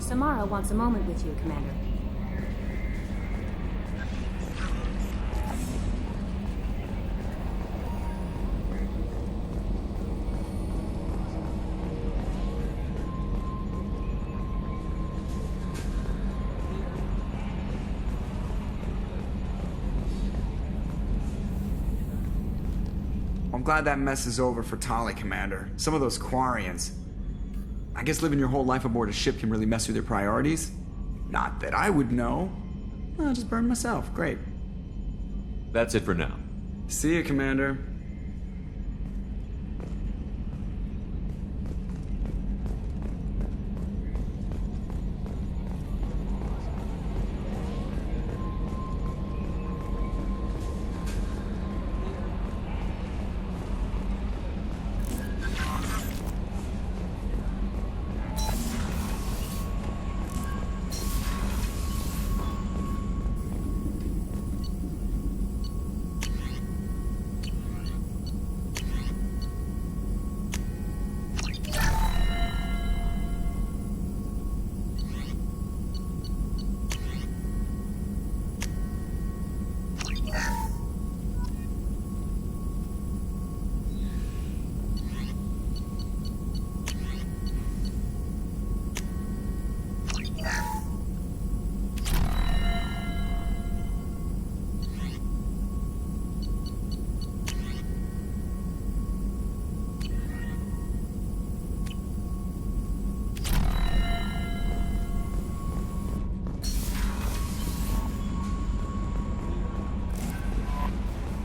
Samara wants a moment with you, Commander. I'm glad that mess is over for Tali, Commander. Some of those Quarians. I guess living your whole life aboard a ship can really mess with your priorities. Not that I would know. I'll just burn myself. Great. That's it for now. See you, Commander.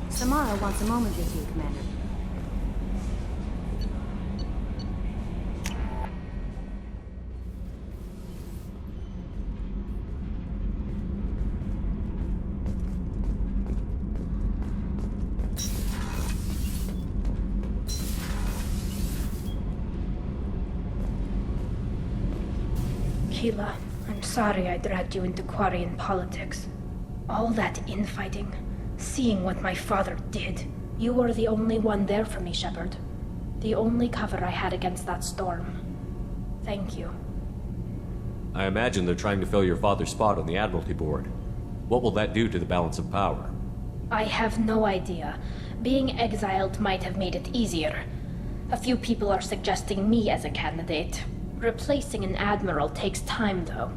Samara wants a moment with you, Commander. Keela, I'm sorry I dragged you into Quarian politics. All that infighting, seeing what my father did. You were the only one there for me, Shepard. The only cover I had against that storm. Thank you. I imagine they're trying to fill your father's spot on the Admiralty Board. What will that do to the balance of power? I have no idea. Being exiled might have made it easier. A few people are suggesting me as a candidate. Replacing an admiral takes time, though.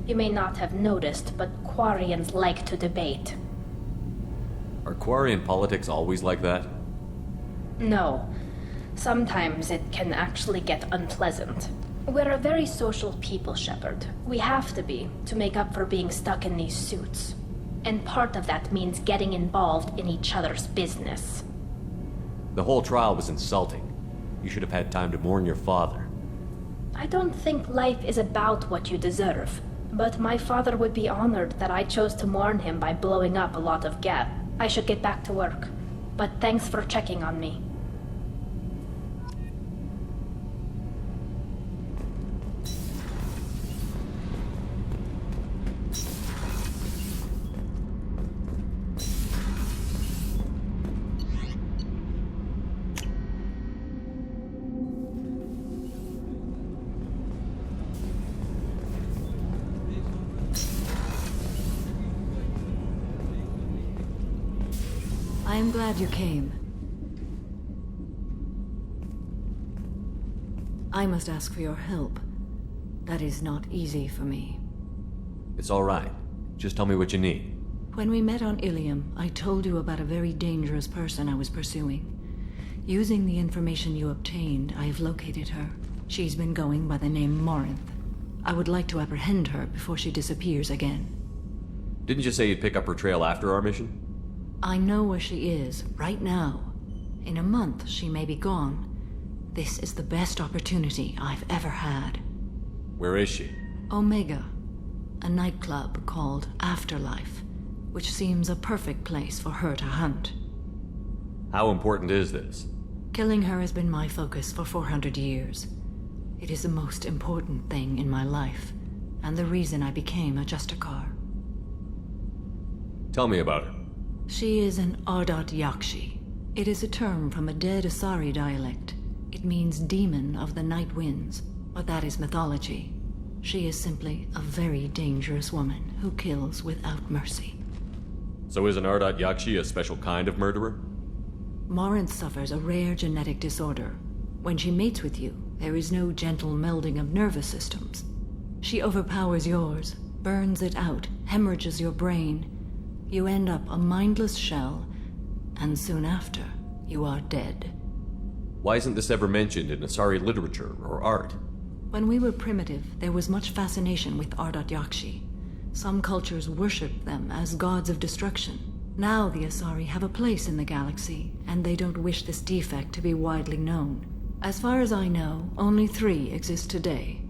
You may not have noticed, but Quarians like to debate. Are Quarian politics always like that? No. Sometimes it can actually get unpleasant. We're a very social people, Shepard. We have to be, to make up for being stuck in these suits. And part of that means getting involved in each other's business. The whole trial was insulting. You should have had time to mourn your father. I don't think life is about what you deserve. But my father would be honored that I chose to mourn him by blowing up a lot of gap. I should get back to work. But thanks for checking on me. I am glad you came. I must ask for your help. That is not easy for me. It's all right. Just tell me what you need. When we met on Ilium, I told you about a very dangerous person I was pursuing. Using the information you obtained, I have located her. She's been going by the name Morinth. I would like to apprehend her before she disappears again. Didn't you say you'd pick up her trail after our mission? I know where she is, right now. In a month, she may be gone. This is the best opportunity I've ever had. Where is she? Omega, a nightclub called Afterlife, which seems a perfect place for her to hunt. How important is this? Killing her has been my focus for 400 years. It is the most important thing in my life, and the reason I became a Justicar. Tell me about her. She is an Ardat-Yakshi. It is a term from a dead Asari dialect. It means demon of the night winds, but that is mythology. She is simply a very dangerous woman who kills without mercy. So isn't Ardat-Yakshi a special kind of murderer? Morinth suffers a rare genetic disorder. When she mates with you, there is no gentle melding of nervous systems. She overpowers yours, burns it out, hemorrhages your brain. You end up a mindless shell, and soon after, you are dead. Why isn't this ever mentioned in Asari literature or art? When we were primitive, there was much fascination with Ardat-Yakshi. Some cultures worshipped them as gods of destruction. Now the Asari have a place in the galaxy, and they don't wish this defect to be widely known. As far as I know, only 3 exist today.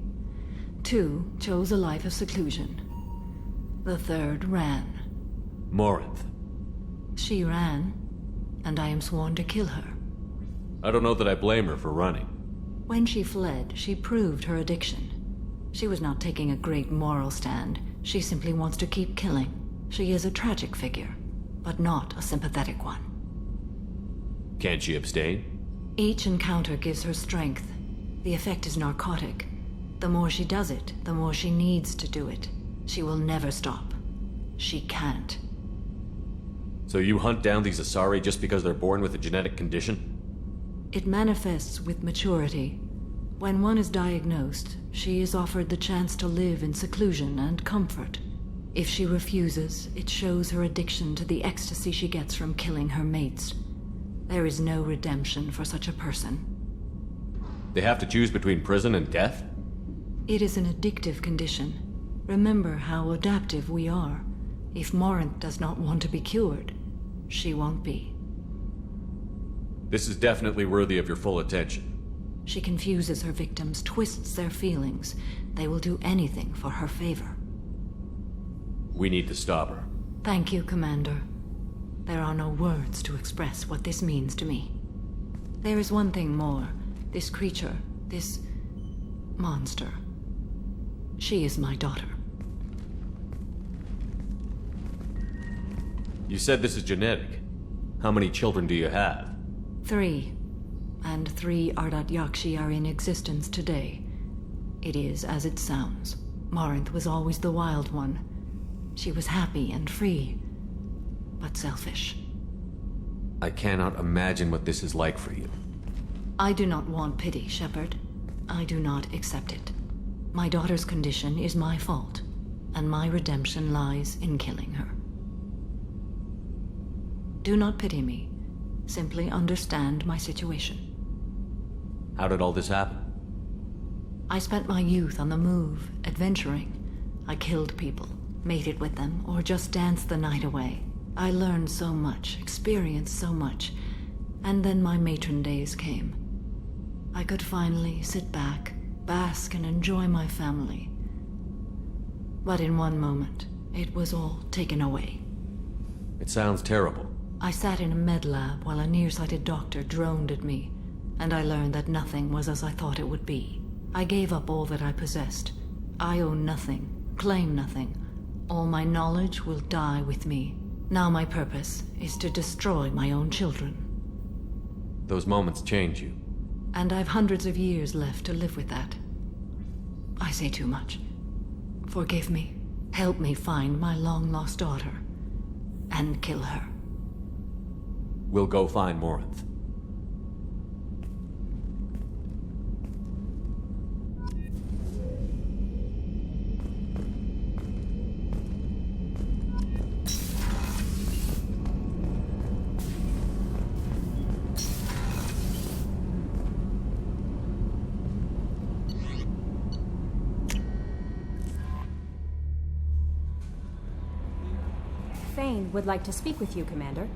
2 chose a life of seclusion. The 3rd ran. Morinth. She ran, and I am sworn to kill her. I don't know that I blame her for running. When she fled, she proved her addiction. She was not taking a great moral stand. She simply wants to keep killing. She is a tragic figure, but not a sympathetic one. Can't she abstain? Each encounter gives her strength. The effect is narcotic. The more she does it, the more she needs to do it. She will never stop. She can't. So you hunt down these Asari just because they're born with a genetic condition? It manifests with maturity. When one is diagnosed, she is offered the chance to live in seclusion and comfort. If she refuses, it shows her addiction to the ecstasy she gets from killing her mates. There is no redemption for such a person. They have to choose between prison and death? It is an addictive condition. Remember how adaptive we are. If Morinth does not want to be cured, she won't be. This is definitely worthy of your full attention. She confuses her victims, twists their feelings. They will do anything for her favor. We need to stop her. Thank you, Commander. There are no words to express what this means to me. There is one thing more. This creature, this monster. She is my daughter. You said this is genetic. How many children do you have? 3. And 3 Ardat-Yakshi are in existence today. It is as it sounds. Morinth was always the wild one. She was happy and free, but selfish. I cannot imagine what this is like for you. I do not want pity, Shepard. I do not accept it. My daughter's condition is my fault, and my redemption lies in killing her. Do not pity me. Simply understand my situation. How did all this happen? I spent my youth on the move, adventuring. I killed people, mated with them, or just danced the night away. I learned so much, experienced so much, and then my matron days came. I could finally sit back, bask, and enjoy my family. But in one moment, it was all taken away. It sounds terrible. I sat in a med lab while a nearsighted doctor droned at me, and I learned that nothing was as I thought it would be. I gave up all that I possessed. I own nothing, claim nothing. All my knowledge will die with me. Now my purpose is to destroy my own children. Those moments change you. And I've hundreds of years left to live with that. I say too much. Forgive me. Help me find my long-lost daughter. And kill her. We'll go find Morinth. Thane would like to speak with you, Commander.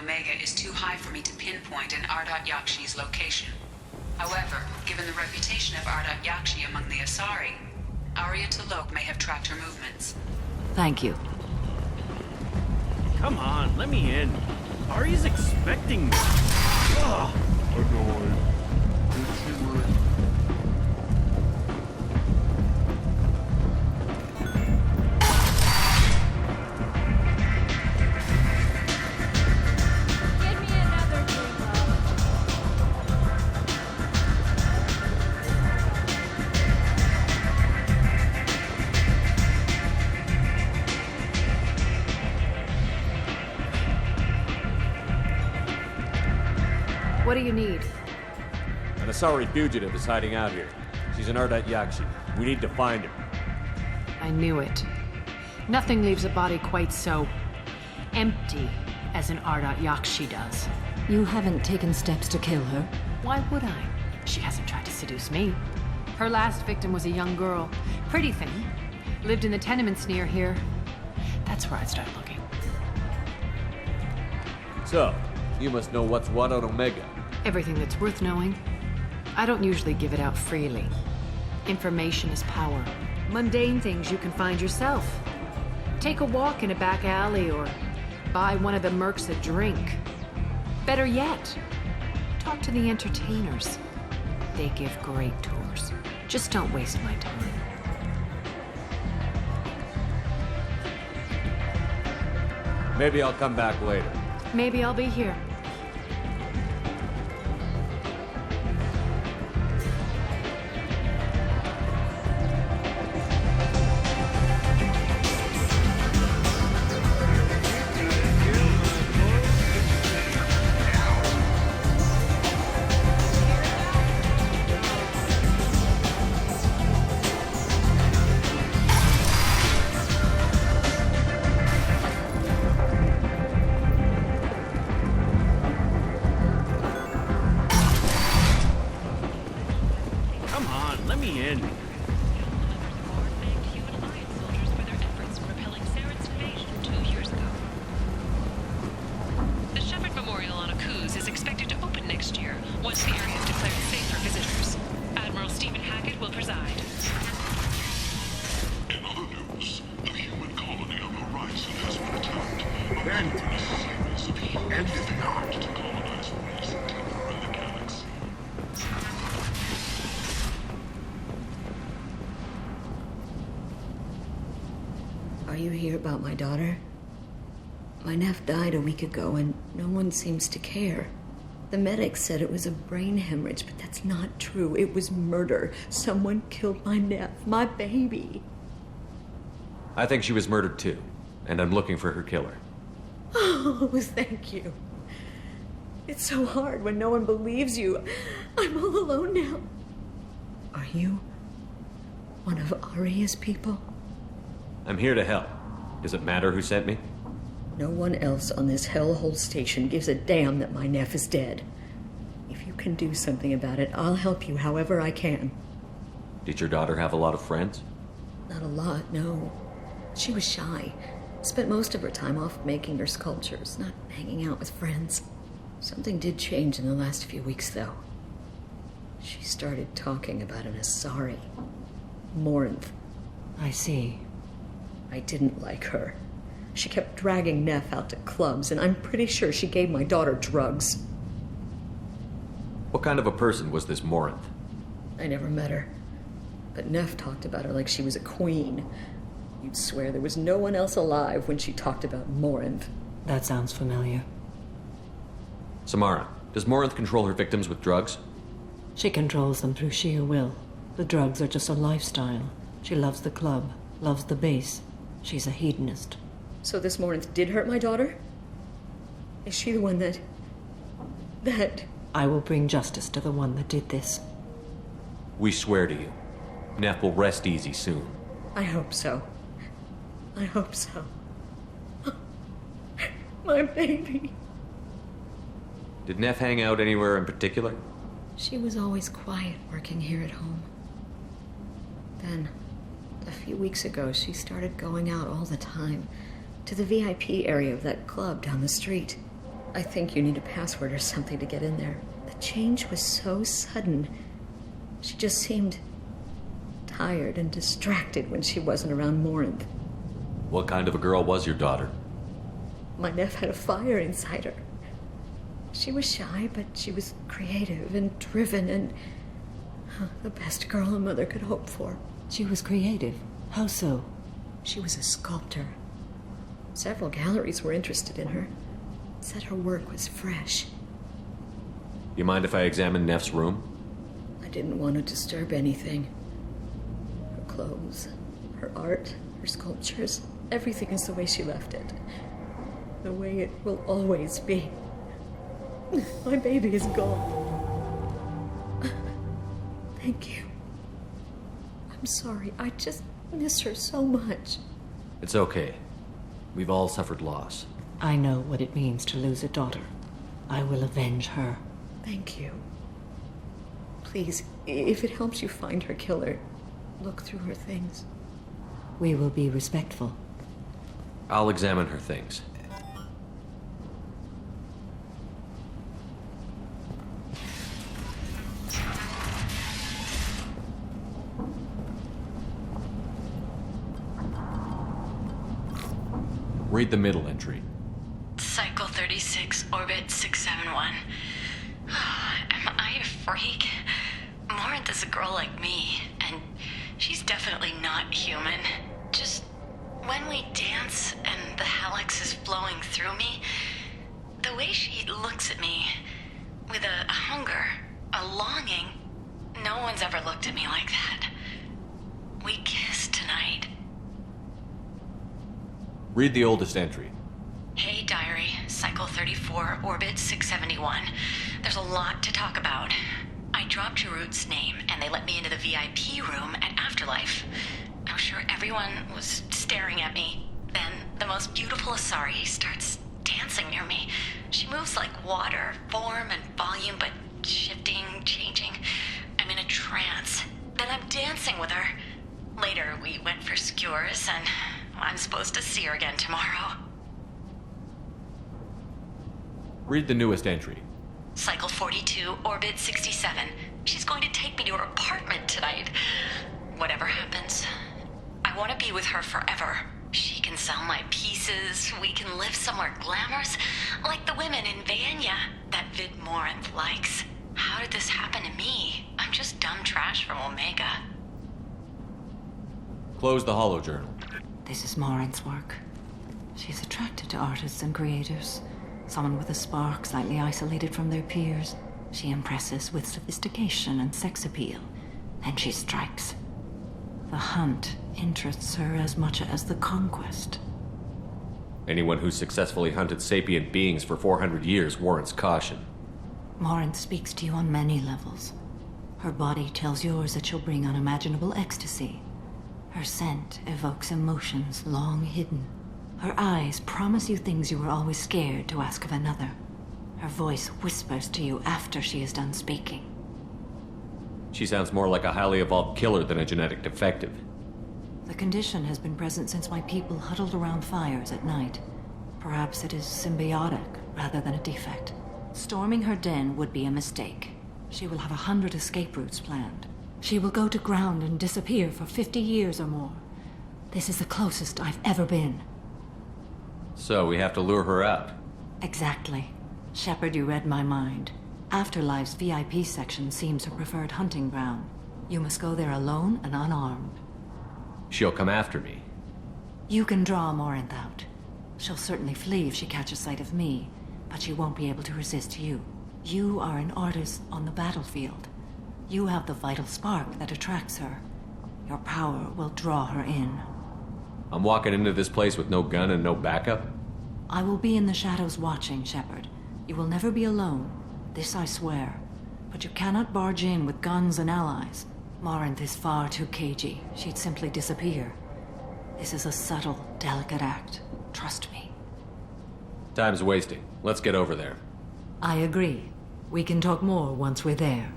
Omega is too high for me to pinpoint an Ardat-Yakshi's location. However, given the reputation of Ardat-Yakshi among the Asari, Arya T'Loak may have tracked her movements. Thank you. Come on, let me in. Ari's expecting me. Ugh. Annoyed. What do you need? An Asari fugitive is hiding out here. She's an Ardat-Yakshi. We need to find her. I knew it. Nothing leaves a body quite so empty as an Ardat-Yakshi does. You haven't taken steps to kill her? Why would I? She hasn't tried to seduce me. Her last victim was a young girl. Pretty thing. Lived in the tenements near here. That's where I'd start looking. So, you must know what's what on Omega. Everything that's worth knowing. I don't usually give it out freely. Information is power. Mundane things you can find yourself. Take a walk in a back alley or buy one of the mercs a drink. Better yet, talk to the entertainers. They give great tours. Just don't waste my time. Maybe I'll come back later. Maybe I'll be here. Are you here about my daughter? My nephew died a week ago and no one seems to care. The medics said it was a brain hemorrhage, but that's not true. It was murder. Someone killed my nephew, my baby. I think she was murdered too, and I'm looking for her killer. Oh, thank you. It's so hard when no one believes you. I'm all alone now. Are you one of Arya's people? I'm here to help. Does it matter who sent me? No one else on this hellhole station gives a damn that my nephew is dead. If you can do something about it, I'll help you however I can. Did your daughter have a lot of friends? Not a lot, no. She was shy. Spent most of her time off making her sculptures, not hanging out with friends. Something did change in the last few weeks, though. She started talking about an Asari. 𝗠𝘀𝘀. I see. I didn't like her. She kept dragging Neff out to clubs, and I'm pretty sure she gave my daughter drugs. What kind of a person was this 𝗠𝘀𝘀? I never met her. But Neff talked about her like she was a queen. You'd swear there was no one else alive when she talked about 𝗠𝘀𝘀. That sounds familiar. Samara, does 𝗠𝘀𝘀 control her victims with drugs? She controls them through sheer will. The drugs are just a lifestyle. She loves the club, loves the base. She's a hedonist. So this 𝗠𝘀𝘀 did hurt my daughter? Is she the one that... I will bring justice to the one that did this. We swear to you. Neff will rest easy soon. I hope so. I hope so. My baby. Did Neff hang out anywhere in particular? She was always quiet working here at home. Then, a few weeks ago, she started going out all the time to the VIP area of that club down the street. I think you need a password or something to get in there. The change was so sudden. She just seemed tired and distracted when she wasn't around Morinth. What kind of a girl was your daughter? My nephew had a fire inside her. She was shy, but she was creative and driven and the best girl a mother could hope for. She was creative. How so? She was a sculptor. Several galleries were interested in her. Said her work was fresh. You mind if I examine Neff's room? I didn't want to disturb anything. Her clothes, her art, her sculptures, everything is the way she left it. The way it will always be. My baby is gone. Thank you. I'm sorry. I just miss her so much. It's okay. We've all suffered loss. I know what it means to lose a daughter. I will avenge her. Thank you. Please, if it helps you find her killer, look through her things. We will be respectful. I'll examine her things. Read the middle entry. Cycle 36, orbit 671. Am I a freak? Morinth is a girl like me, and she's definitely not human. Just when we dance and the helix is flowing through me, the way she looks at me with a hunger, a longing, no one's ever looked at me like that. We kissed tonight. Read the oldest entry. Hey, diary. Cycle 34, orbit 671. There's a lot to talk about. I dropped Jarut's name, and they let me into the VIP room at Afterlife. I was sure everyone was staring at me. Then the most beautiful Asari starts dancing near me. She moves like water, form and volume, but shifting, changing. I'm in a trance. Then I'm dancing with her. Later, we went for skewers, and I'm supposed to see her again tomorrow. Read the newest entry. Cycle 42, orbit 67. She's going to take me to her apartment tonight. Whatever happens, I want to be with her forever. She can sell my pieces. We can live somewhere glamorous, like the women in Vanya that Vid Morinth likes. How did this happen to me? I'm just dumb trash from Omega. Close the holo journal. This is Morinth's work. She's attracted to artists and creators. Someone with a spark, slightly isolated from their peers. She impresses with sophistication and sex appeal. Then she strikes. The hunt interests her as much as the conquest. Anyone who's successfully hunted sapient beings for 400 years warrants caution. Morinth speaks to you on many levels. Her body tells yours that she'll bring unimaginable ecstasy. Her scent evokes emotions long hidden. Her eyes promise you things you were always scared to ask of another. Her voice whispers to you after she is done speaking. She sounds more like a highly evolved killer than a genetic defective. The condition has been present since my people huddled around fires at night. Perhaps it is symbiotic rather than a defect. Storming her den would be a mistake. She will have 100 escape routes planned. She will go to ground and disappear for 50 years or more. This is the closest I've ever been. So we have to lure her out. Exactly. Shepard, you read my mind. Afterlife's VIP section seems her preferred hunting ground. You must go there alone and unarmed. She'll come after me. You can draw Morinth out. She'll certainly flee if she catches sight of me, but she won't be able to resist you. You are an artist on the battlefield. You have the vital spark that attracts her. Your power will draw her in. I'm walking into this place with no gun and no backup? I will be in the shadows watching, Shepard. You will never be alone. This I swear. But you cannot barge in with guns and allies. Morinth is far too cagey. She'd simply disappear. This is a subtle, delicate act. Trust me. Time's wasting. Let's get over there. I agree. We can talk more once we're there.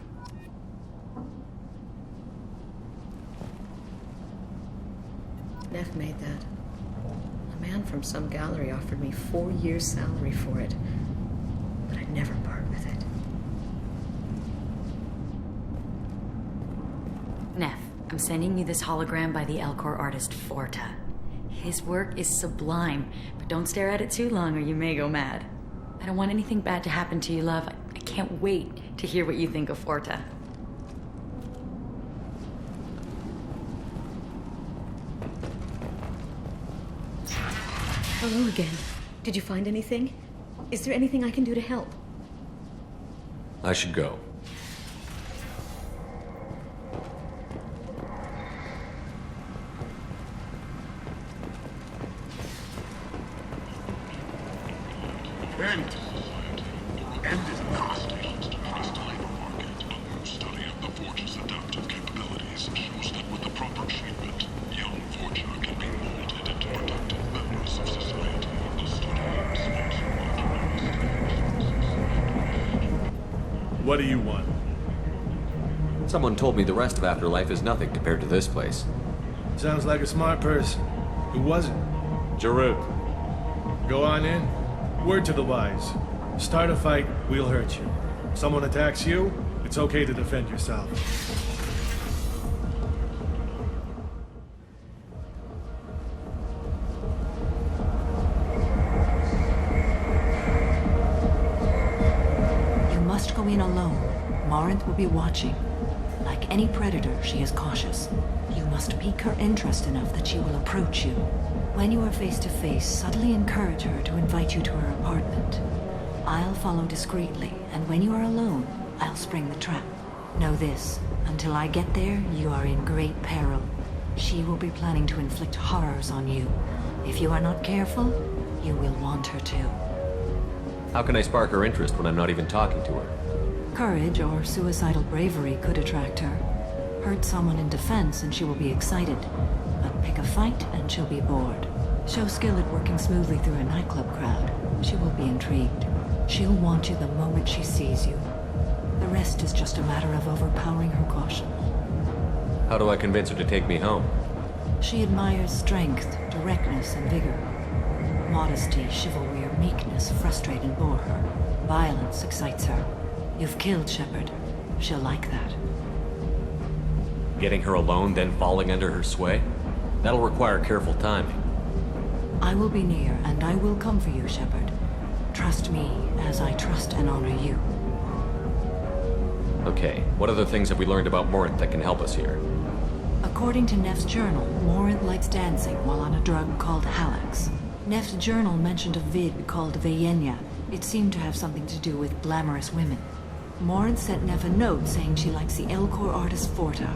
Neff made that. A man from some gallery offered me 4 years' salary for it. Neff, I'm sending you this hologram by the Elcor artist Forta. His work is sublime, but don't stare at it too long or you may go mad. I don't want anything bad to happen to you, love. I can't wait to hear what you think of Forta. Hello again. Did you find anything? Is there anything I can do to help? I should go. End is hostile labor market. A new study of the Forge's adaptive capabilities shows that with the proper treatment, young Forger can be molded into productive members of society. The study What do you want? Someone told me the rest of Afterlife is nothing compared to this place. Sounds like a smart person. Who was it? Jarut. Go on in. Word to the wise. Start a fight, we'll hurt you. Someone attacks you, it's okay to defend yourself. You must go in alone. Morinth will be watching. Like any predator, she is cautious. You must pique her interest enough that she will approach you. When you are face to face, subtly encourage her to invite you to her apartment. I'll follow discreetly, and when you are alone, I'll spring the trap. Know this, until I get there, you are in great peril. She will be planning to inflict horrors on you. If you are not careful, you will want her to. How can I spark her interest when I'm not even talking to her? Courage or suicidal bravery could attract her. Hurt someone in defense and she will be excited. But pick a fight and she'll be bored. Show skill at working smoothly through a nightclub crowd. She will be intrigued. She'll want you the moment she sees you. The rest is just a matter of overpowering her caution. How do I convince her to take me home? She admires strength, directness, and vigor. Modesty, chivalry, or meekness frustrate and bore her. Violence excites her. You've killed Shepard. She'll like that. Getting her alone, then falling under her sway? That'll require careful timing. I will be near, and I will come for you, Shepard. Trust me, as I trust and honor you. Okay, what other things have we learned about Morinth that can help us here? According to Neff's journal, Morinth likes dancing while on a drug called Halax. Neff's journal mentioned a vid called Vayenya. It seemed to have something to do with glamorous women. Morinth sent Neff a note saying she likes the Elcor artist Forta.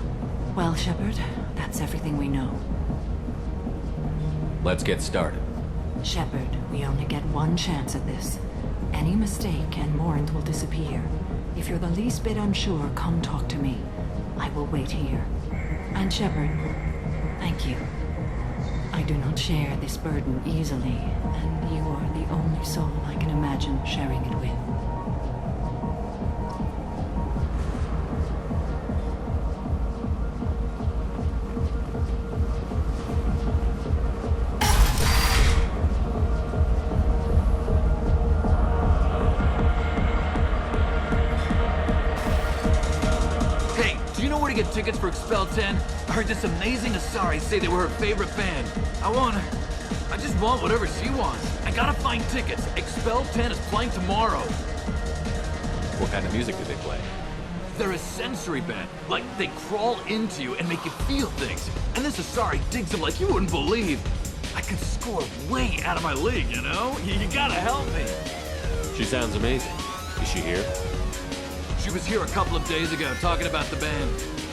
Well, Shepard, that's everything we know. Let's get started. Shepard, we only get one chance at this. Any mistake and Morinth will disappear. If you're the least bit unsure, come talk to me. I will wait here. And Shepard, thank you. I do not share this burden easily, and you are the only soul I can imagine sharing it with. Get tickets for Expel 10. I heard this amazing Asari say they were her favorite band. I just want whatever she wants. I gotta find tickets. Expel 10 is playing tomorrow. What kind of music do they play? They're a sensory band. Like, they crawl into you and make you feel things. And this Asari digs them like you wouldn't believe. I could score way out of my league, you know? You gotta help me. She sounds amazing. Is she here? She was here a couple of days ago talking about the band.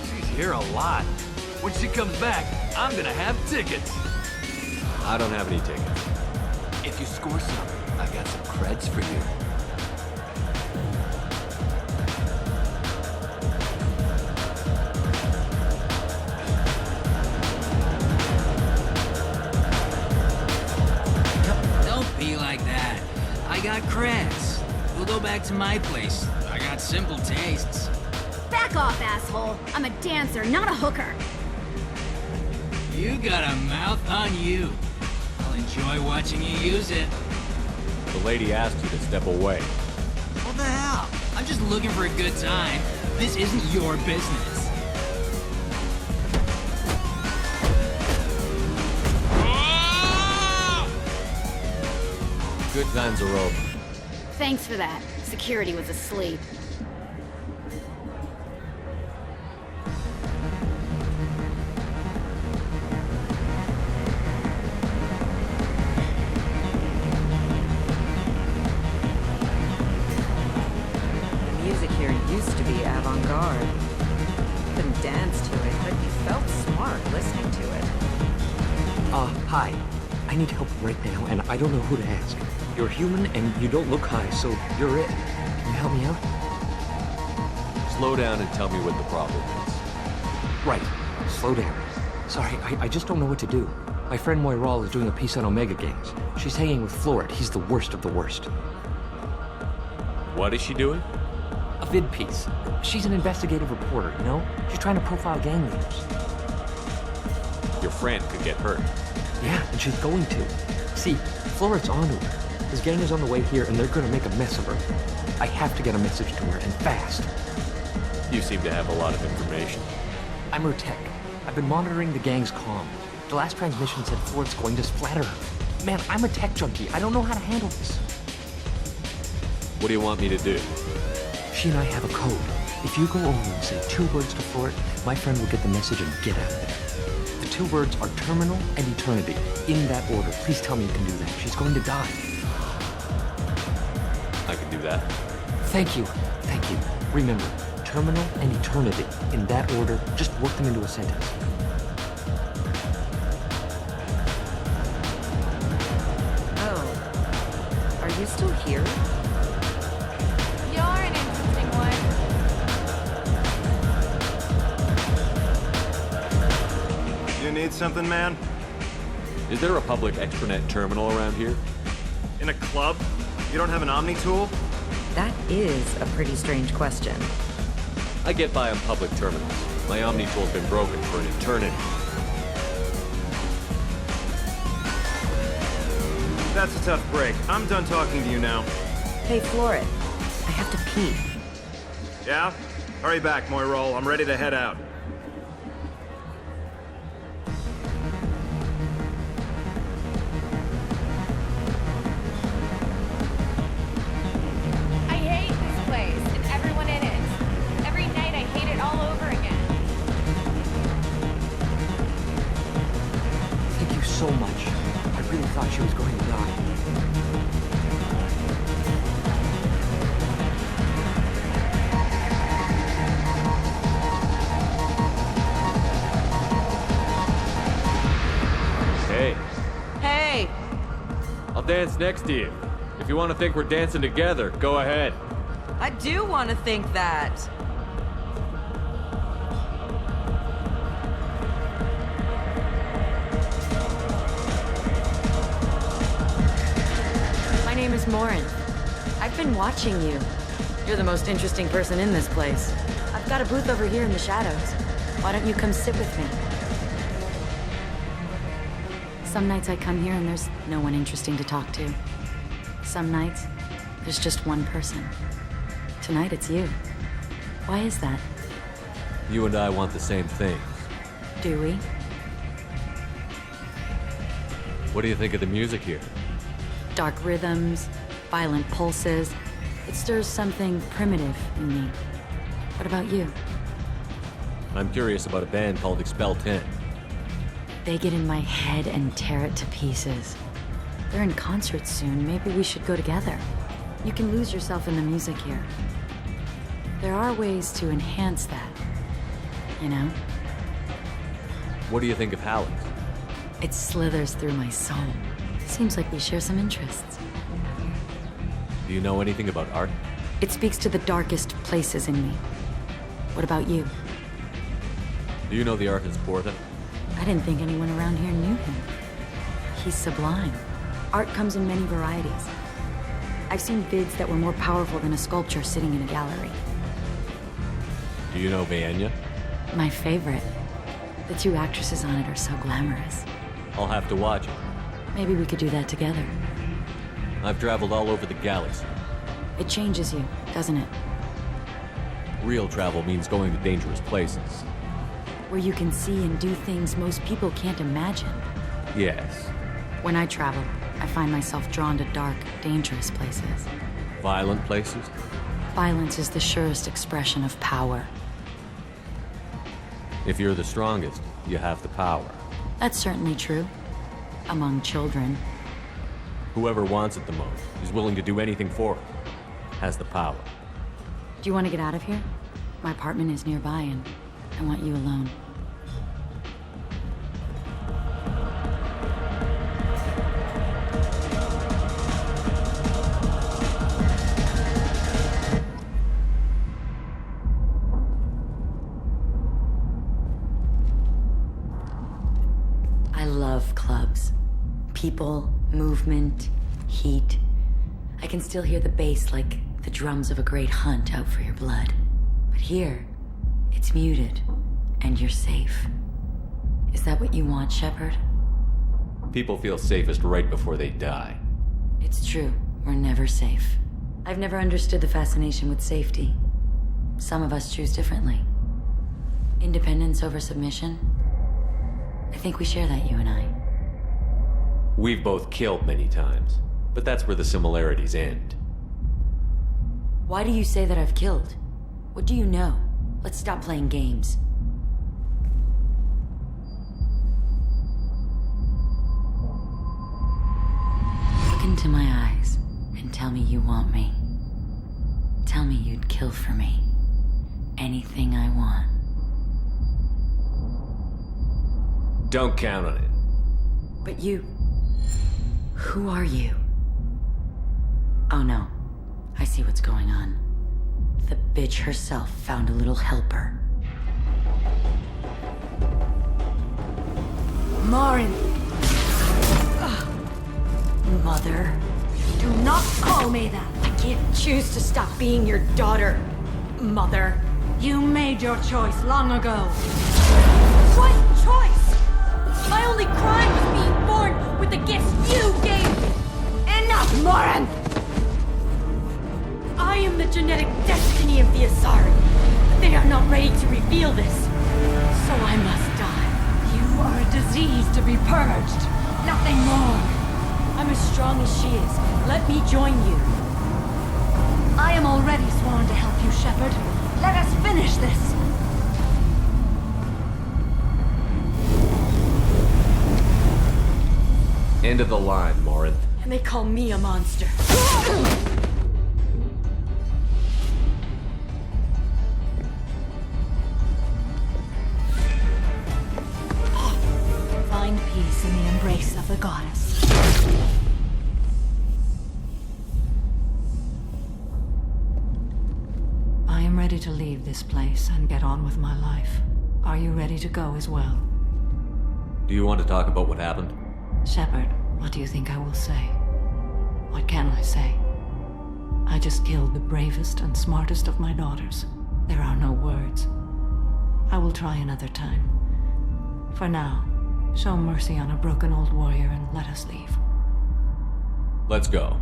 She's here a lot. When she comes back, I'm gonna have tickets. I don't have any tickets. If you score some, I got some creds for you. Don't be like that. I got creds. We'll go back to my place. I got simple tastes. Back off, asshole. I'm a dancer, not a hooker. You got a mouth on you. I'll enjoy watching you use it. The lady asked you to step away. What the hell? I'm just looking for a good time. This isn't your business. Times are over. Thanks for that. Security was asleep. The music here used to be avant-garde. Couldn't dance to it, but you felt smart listening to it. Hi. I need help right now, and I don't know who to ask. You're human, and you don't look high, so you're it. Can you help me out? Slow down and tell me what the problem is. Right. Slow down. Sorry, I just don't know what to do. My friend Moiral is doing a piece on Omega Games. She's hanging with Florid. He's the worst of the worst. What is she doing? A vid piece. She's an investigative reporter, you know? She's trying to profile gang leaders. Your friend could get hurt. Yeah, and she's going to. See, Florid's onto her. His gang is on the way here, and they're gonna make a mess of her. I have to get a message to her, and fast. You seem to have a lot of information. I'm her tech. I've been monitoring the gang's comm. The last transmission said Florid's going to splatter her. Man, I'm a tech junkie. I don't know how to handle this. What do you want me to do? She and I have a code. If you go over and say 2 words to Florid, my friend will get the message and get out of there. The 2 words are terminal and eternity. In that order. Please tell me you can do that. She's going to die. I can do that. Thank you. Thank you. Remember, terminal and eternity. In that order, just work them into a sentence. Oh. Are you still here? You're an interesting one. You need something, man? Is there a public extranet terminal around here? In a club? You don't have an Omni tool? That is a pretty strange question. I get by on public terminals. My Omni tool's been broken for an eternity. That's a tough break. I'm done talking to you now. Hey, Florid. I have to pee. Yeah? Hurry back, Moiral. I'm ready to head out. I hate this place and everyone in it. Every night I hate it all over again. Thank you so much. I really thought she was going to die. Hey, Hey! I'll dance next to you. If you want to think we're dancing together, go ahead. I do want to think that. My name is Morin. I've been watching you. You're the most interesting person in this place. I've got a booth over here in the shadows. Why don't you come sit with me? Some nights I come here and there's no one interesting to talk to. Some nights, there's just one person. Tonight it's you. Why is that? You and I want the same thing. Do we? What do you think of the music here? Dark rhythms, violent pulses. It stirs something primitive in me. What about you? I'm curious about a band called Expel 10. They get in my head and tear it to pieces. They're in concert soon. Maybe we should go together. You can lose yourself in the music here. There are ways to enhance that, you know? What do you think of Halleck? It slithers through my soul. Seems like we share some interests. Do you know anything about art? It speaks to the darkest places in me. What about you? Do you know the artist Porta? I didn't think anyone around here knew him. He's sublime. Art comes in many varieties. I've seen vids that were more powerful than a sculpture sitting in a gallery. Do you know Vienya? My favorite. The 2 actresses on it are so glamorous. I'll have to watch it. Maybe we could do that together. I've traveled all over the galaxy. It changes you, doesn't it? Real travel means going to dangerous places. Where you can see and do things most people can't imagine. Yes. When I travel, I find myself drawn to dark, dangerous places. Violent places? Violence is the surest expression of power. If you're the strongest, you have the power. That's certainly true. Among children. Whoever wants it the most, is willing to do anything for it, has the power. Do you want to get out of here? My apartment is nearby and I want you alone. I love clubs. People, movement, heat. I can still hear the bass like the drums of a great hunt out for your blood. But here, it's muted, and you're safe. Is that what you want, Shepard? People feel safest right before they die. It's true. We're never safe. I've never understood the fascination with safety. Some of us choose differently. Independence over submission? I think we share that, you and I. We've both killed many times, but that's where the similarities end. Why do you say that I've killed? What do you know? Let's stop playing games. Look into my eyes and tell me you want me. Tell me you'd kill for me. Anything I want. Don't count on it. But you... Who are you? Oh no. I see what's going on. The bitch herself found a little helper. Marin! Mother. Do not call me that! I can't choose to stop being your daughter, Mother. You made your choice long ago. What choice? My only crime was being born with the gifts you gave me! Enough, Marin! I am the genetic destiny of the Asari, but they are not ready to reveal this. So I must die. You are a disease to be purged. Nothing more. I'm as strong as she is. Let me join you. I am already sworn to help you, Shepard. Let us finish this. End of the line, Morinth. And they call me a monster. Find peace in the embrace of the goddess. I am ready to leave this place and get on with my life. Are you ready to go as well? Do you want to talk about what happened? Shepard, what do you think I will say? What can I say? I just killed the bravest and smartest of my daughters. There are no words. I will try another time. For now, show mercy on a broken old warrior and let us leave. Let's go.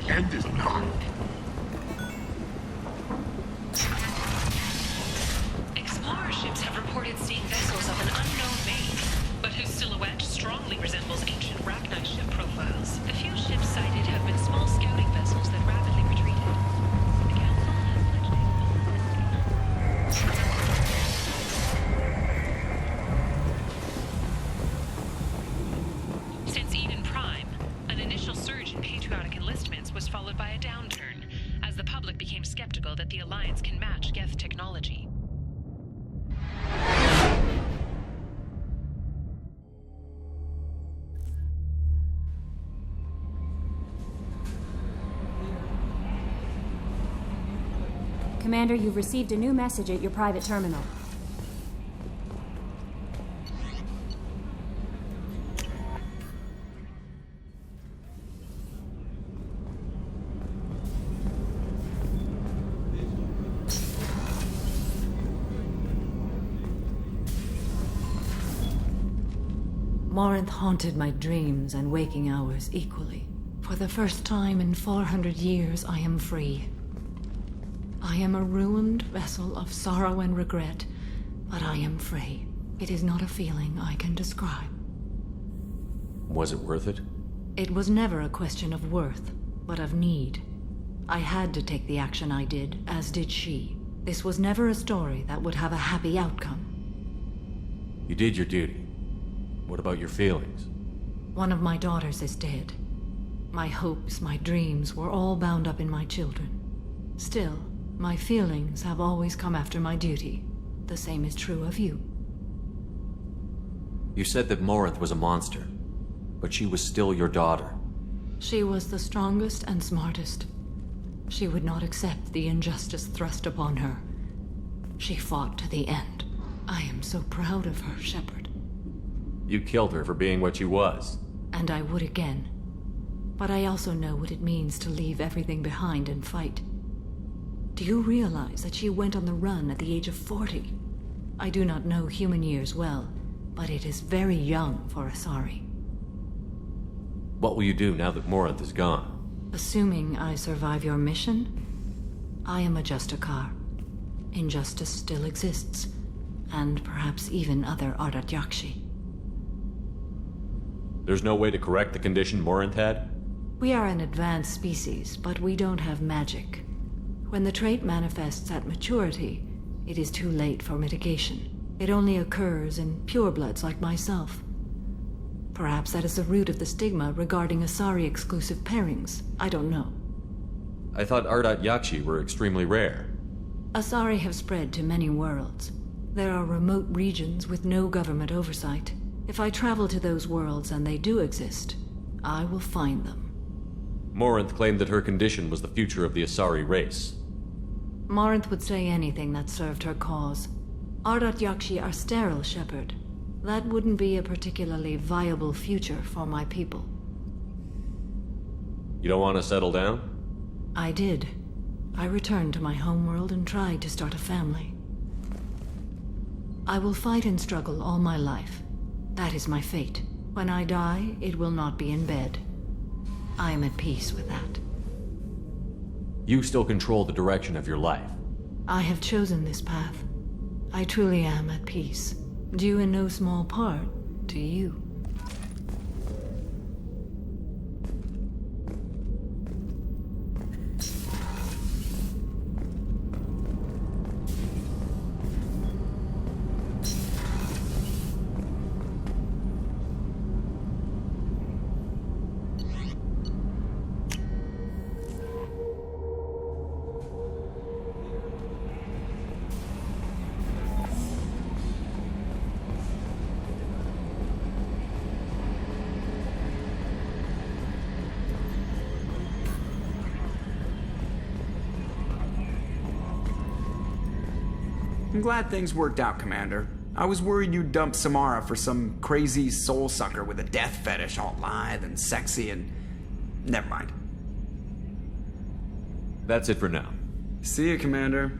End is not. Explorer ships have reported seeing vessels of an unknown make, but whose silhouette strongly resembles ancient Rachni ship profiles. The few ships sighted have been small scouting vessels that rapidly retreated. The Council has Since Eden Prime, an initial surge in patriotic enlistments was followed by a downturn, as the public became skeptical that the Alliance can match Geth technology. Commander, you've received a new message at your private terminal. Morinth haunted my dreams and waking hours equally. For the first time in 400 years, I am free. I am a ruined vessel of sorrow and regret, but I am free. It is not a feeling I can describe. Was it worth it? It was never a question of worth, but of need. I had to take the action I did, as did she. This was never a story that would have a happy outcome. You did your duty. What about your feelings? One of my daughters is dead. My hopes, my dreams were all bound up in my children. Still, my feelings have always come after my duty. The same is true of you. You said that Morinth was a monster, but she was still your daughter. She was the strongest and smartest. She would not accept the injustice thrust upon her. She fought to the end. I am so proud of her, Shepard. You killed her for being what she was. And I would again. But I also know what it means to leave everything behind and fight. Do you realize that she went on the run at the age of 40? I do not know human years well, but it is very young for Asari. What will you do now that Morinth is gone? Assuming I survive your mission, I am a Justicar. Injustice still exists, and perhaps even other Ardat-Yakshi. There's no way to correct the condition Morinth had? We are an advanced species, but we don't have magic. When the trait manifests at maturity, it is too late for mitigation. It only occurs in purebloods like myself. Perhaps that is the root of the stigma regarding Asari-exclusive pairings. I don't know. I thought Ardat-Yakshi were extremely rare. Asari have spread to many worlds. There are remote regions with no government oversight. If I travel to those worlds and they do exist, I will find them. Morinth claimed that her condition was the future of the Asari race. Morinth would say anything that served her cause. Ardat-Yakshi are sterile, Shepard. That wouldn't be a particularly viable future for my people. You don't want to settle down? I did. I returned to my homeworld and tried to start a family. I will fight and struggle all my life. That is my fate. When I die, it will not be in bed. I am at peace with that. You still control the direction of your life. I have chosen this path. I truly am at peace, due in no small part to you. I'm glad things worked out, Commander. I was worried you'd dump Samara for some crazy soul sucker with a death fetish, all lithe and sexy and... Never mind. That's it for now. See you, Commander.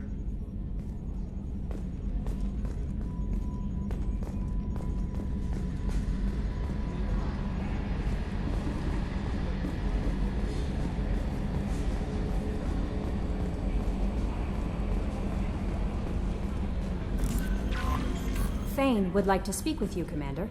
Thane would like to speak with you, Commander.